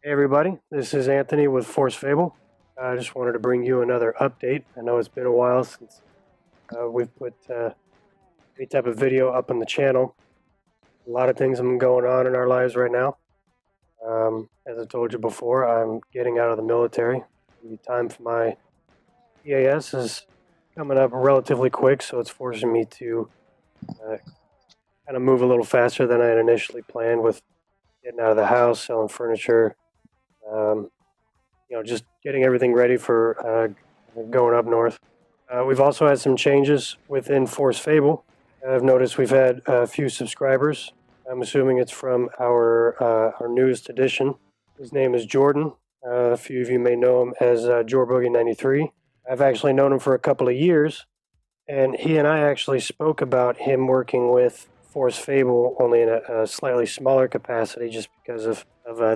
Hey everybody, this is Anthony with Forced Fable. I just wanted to bring you another update. I know it's been a while since we've put any type of video up on the channel. A lot of things have been going on in our lives right now. As I told you before, I'm getting out of the military. The time for my EAS is coming up relatively quick, so it's forcing me to kind of move a little faster than I had initially planned with getting out of the house, selling furniture, um, just getting everything ready for going up north. We've also had some changes within Force Fable. I've noticed we've had a few subscribers. I'm assuming it's from our newest edition. His name is Jordan. A few of you may know him as JorBoogie93. I've actually known him for a couple of years, and he and I actually spoke about him working with Force Fable only in a slightly smaller capacity just because of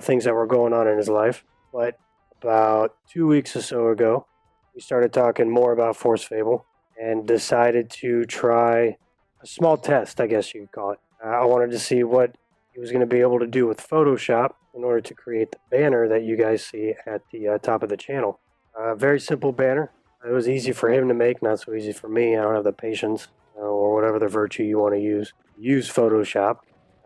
things that were going on in his life. But about 2 weeks or so ago, we started talking more about Force Fable and decided to try a small test, I guess you could call it. I wanted to see what he was going to be able to do with Photoshop in order to create the banner that you guys see at the top of the channel. Very simple banner. It was easy for him to make, not so easy for me. I don't have the patience or whatever the virtue you want to use. Use Photoshop.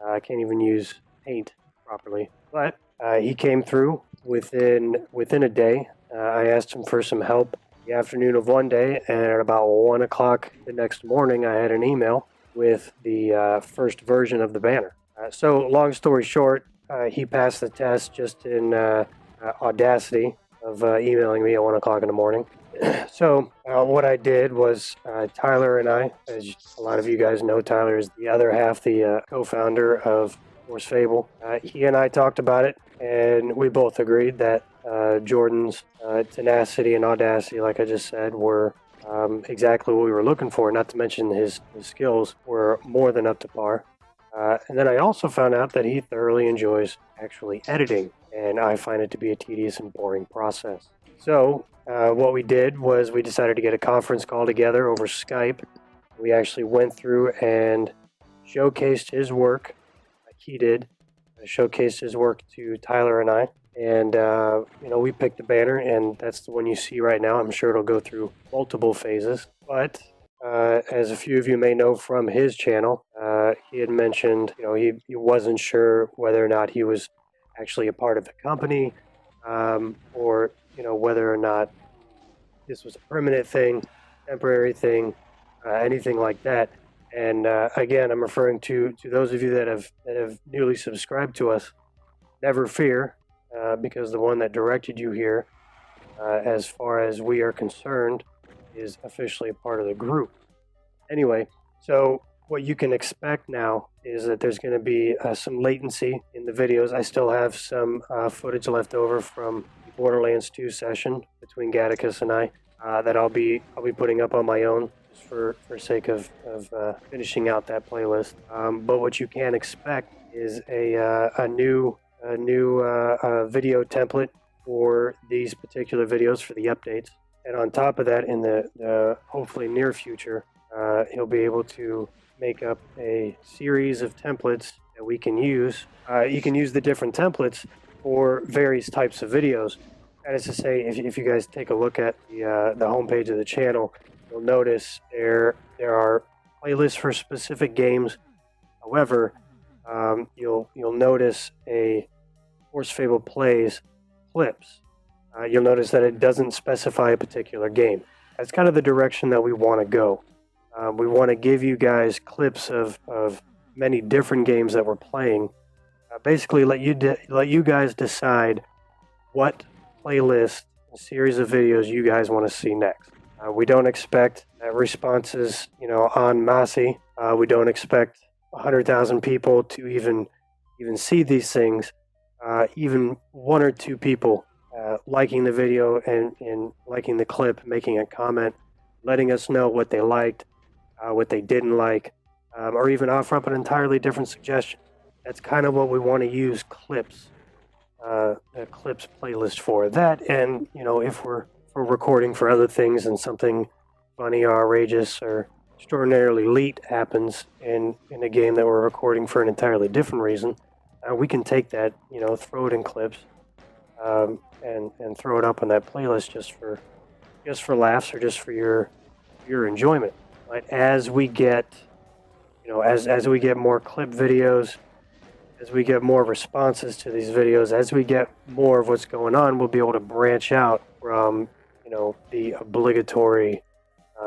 I can't even use Paint properly. But he came through within a day. I asked him for some help the afternoon of one day, and at about 1 o'clock the next morning, I had an email with the first version of the banner. So long story short, he passed the test just in audacity of emailing me at 1 o'clock in the morning. So what I did was Tyler and I, as a lot of you guys know, Tyler is the other half, the co-founder of Force Fable. He and I talked about it, and we both agreed that Jordan's tenacity and audacity, like I just said, were exactly what we were looking for, not to mention his skills were more than up to par. And then I also found out that he thoroughly enjoys actually editing, and I find it to be a tedious and boring process. So what we did was we decided to get a conference call together over Skype. We actually went through and showcased his work, like he did, showcased his work to Tyler and I. And, we picked the banner, and that's the one you see right now. I'm sure it'll go through multiple phases. But as a few of you may know from his channel, he had mentioned, he wasn't sure whether or not he was actually a part of the company, or, whether or not this was a permanent thing, temporary thing, anything like that. And again, I'm referring to those of you that have newly subscribed to us. Never fear, because the one that directed you here, as far as we are concerned, is officially a part of the group. Anyway, so what you can expect now is that there's going to be some latency in the videos. I still have some footage left over from the Borderlands 2 session between Gattakus and I that I'll be putting up on my own just for sake of finishing out that playlist. But what you can expect is a new video template for these particular videos for the updates. And on top of that, in the hopefully near future, he'll be able to make up a series of templates that we can use. You can use the different templates for various types of videos. That is to say, if you guys take a look at the homepage of the channel, you'll notice there are playlists for specific games. However, you'll notice a Force Fable Plays clips. You'll notice that it doesn't specify a particular game. That's kind of the direction that we want to go. We want to give you guys clips of many different games that we're playing. Basically, let you guys decide what playlist, series of videos you guys want to see next. We don't expect responses, en masse. We don't expect 100,000 people to even see these things. Even one or two people liking the video and liking the clip, making a comment, letting us know what they liked, what they didn't like, or even offer up an entirely different suggestion. That's kind of what we want to use clips, a clips playlist for. That, and if we're recording for other things and something funny or outrageous or extraordinarily elite happens in a game that we're recording for an entirely different reason, we can take that, throw it in clips, and throw it up on that playlist just for laughs or just for your enjoyment. But as we get as we get more clip videos, as we get more responses to these videos, as we get more of what's going on, we'll be able to branch out from the obligatory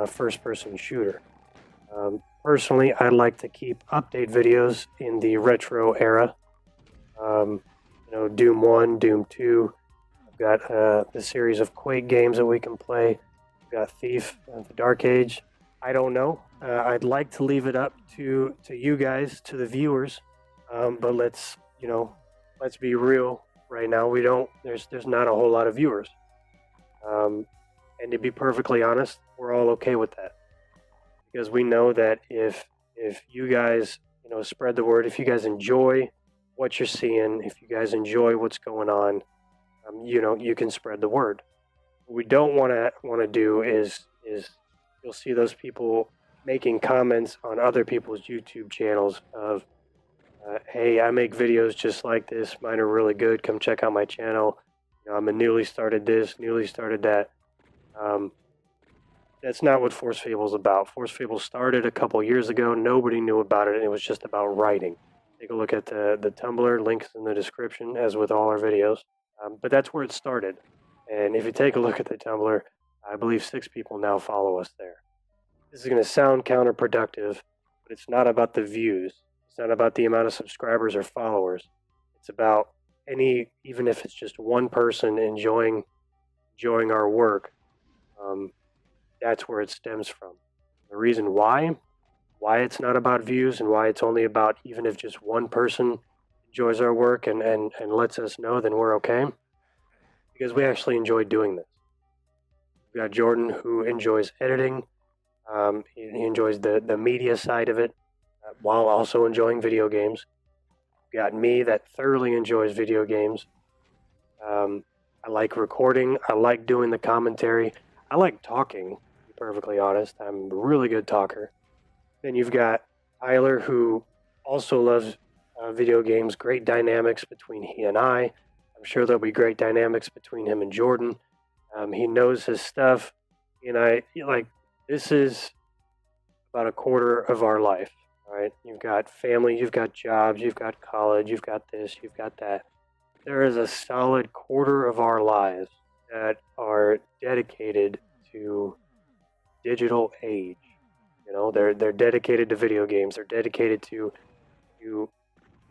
first-person shooter. Personally, I'd like to keep update videos in the retro era. Doom 1, Doom 2. I've got the series of Quake games that we can play. We've got Thief, the Dark Age. I don't know. I'd like to leave it up to you guys, to the viewers. But let's be real right now. We don't. There's not a whole lot of viewers. And to be perfectly honest, we're all okay with that, because we know that if you guys spread the word, if you guys enjoy what you're seeing, if you guys enjoy what's going on, you can spread the word. What we don't want to do is you'll see those people making comments on other people's YouTube channels of, hey, I make videos just like this. Mine are really good. Come check out my channel. I'm a newly started this, newly started that. That's not what Forced Fable is about. Forced Fable started a couple years ago. Nobody knew about it, and it was just about writing. Take a look at the Tumblr, links in the description, as with all our videos. But that's where it started. And if you take a look at the Tumblr, I believe 6 people now follow us there. This is going to sound counterproductive, but it's not about the views. It's not about the amount of subscribers or followers. It's about even if it's just one person enjoying our work. That's where it stems from. The reason why it's not about views and why it's only about even if just one person enjoys our work and lets us know, then we're okay. Because we actually enjoy doing this. We've got Jordan, who enjoys editing. He enjoys the media side of it while also enjoying video games. We've got me that thoroughly enjoys video games. I like recording. I like doing the commentary. I like talking, to be perfectly honest. I'm a really good talker. Then you've got Tyler, who also loves video games. Great dynamics between he and I. I'm sure there'll be great dynamics between him and Jordan. He knows his stuff. This is about a quarter of our life, right? You've got family, you've got jobs, you've got college, you've got this, you've got that. There is a solid quarter of our lives that are dedicated to digital age. They're dedicated to video games. They're dedicated to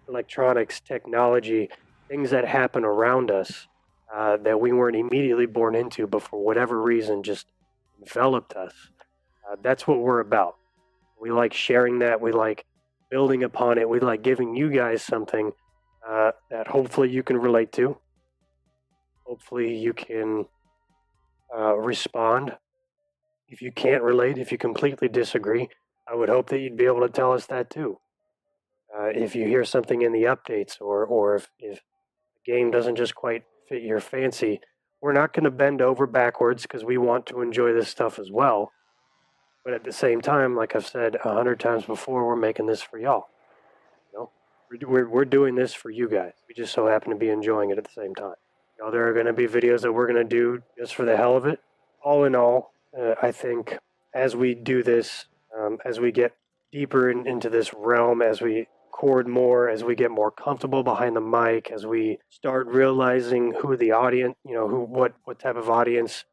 electronics, technology, things that happen around us that we weren't immediately born into, but for whatever reason just enveloped us. That's what we're about. We like sharing that. We like building upon it. We like giving you guys something that hopefully you can relate to. Hopefully you can respond. If you can't relate, if you completely disagree, I would hope that you'd be able to tell us that too. If you hear something in the updates or if a game doesn't just quite fit your fancy, we're not going to bend over backwards because we want to enjoy this stuff as well. But at the same time, like I've said 100 times before, we're making this for y'all. We're doing this for you guys. We just so happen to be enjoying it at the same time. There are going to be videos that we're going to do just for the hell of it. All in all, I think as we do this, as we get deeper into this realm, as we record more, as we get more comfortable behind the mic, as we start realizing who the audience, what type of audience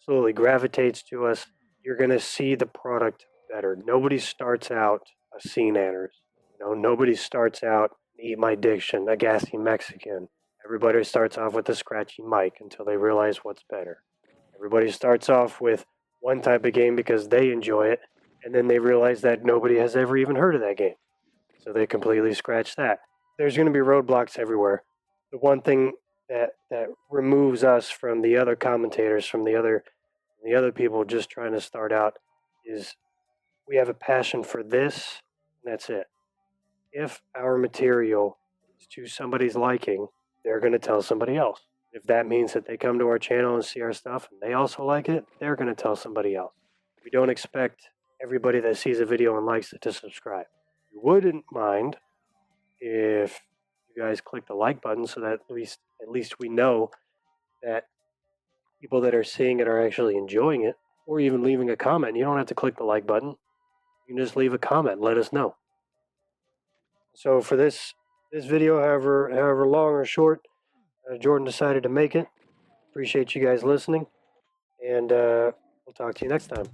slowly gravitates to us, you're going to see the product better. Nobody starts out a scene anners. Nobody starts out, eat my diction, a gassy Mexican. Everybody starts off with a scratchy mic until they realize what's better. Everybody starts off with one type of game because they enjoy it, and then they realize that nobody has ever even heard of that game. So they completely scratch that. There's going to be roadblocks everywhere. The one thing that removes us from the other commentators, from the other people just trying to start out, is we have a passion for this, and that's it. If our material is to somebody's liking, they're going to tell somebody else. If that means that they come to our channel and see our stuff and they also like it, they're going to tell somebody else. We don't expect everybody that sees a video and likes it to subscribe. We wouldn't mind if you guys click the like button so that at least we know that people that are seeing it are actually enjoying it, or even leaving a comment. You don't have to click the like button. You can just leave a comment. Let us know. So for this video, however long or short, Jordan decided to make it. Appreciate you guys listening, and we'll talk to you next time.